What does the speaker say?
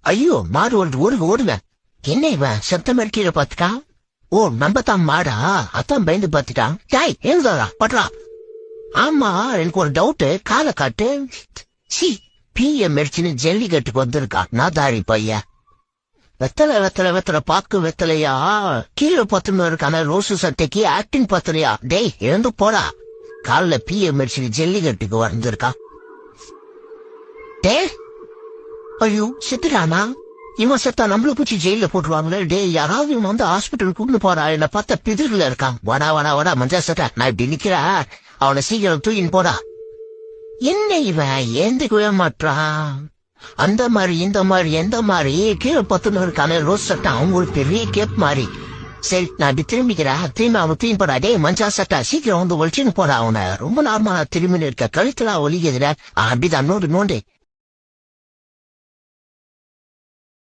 ஐயோ மாடு ஓடுவேன். என்ன இவன் சத்தம் கீழே பாத்துட்டான். ஓ நம்பத்தான் மாடா, அத்தான் பயந்து பாத்துட்டான். டாய் எழுதாடா பட்றா. ஆமா எனக்கு ஒரு டவுட், காலை காட்டு. சி பிஎம் மெடிச்சின்னு ஜல்லிக்கட்டுக்கு வந்திருக்கான் நாதாரி பையன். வெத்தலை பாக்கு வெத்தலையா, கீழே பத்துன்னு இருக்கான ரோசு சட்டைக்கு ஆக்டிங் பத்தலையா. டேய் எழுந்து போடா, காலைல பிஎம் மெடிச்சின்னு ஜல்லிக்கட்டுக்கு வந்திருக்கான். டே ஐயோ செத்துட்டானா? இவன் செத்தா நம்மள பூச்சி ஜெயில போட்டுருவாங்களே. டே யாராவது இவன் வந்து ஹாஸ்பிட்டல் கூட்டு போறா, என்ன பார்த்தா பிதிர்ல இருக்கான். வாடா மஞ்சா சட்டா, நான் இப்படி நிக்கிறேன், அவனை சீக்கிரம் தூக்கின்னு போடா. என்ன இவன் ஏந்துக்கவே மாட்டான். அந்த மாதிரி இந்த மாதிரி எந்த மாதிரி கீழே பத்துன்னு இருக்கான ரோஸ் சட்டை அவங்களுக்கு பெரிய கேப் மாதிரி. சரி நான் இப்படி திரும்பிக்கிறேன், திரும்பி அவனை தூக்கி போடா. டே மஞ்சா சட்டா சீக்கிரம் வந்து ஒழிச்சுன்னு போடா. அவனை ரொம்ப நார்மலா திரும்பி இருக்க, கழுத்துல ஒலிக்குதுல அப்படிதான் நோண்டு.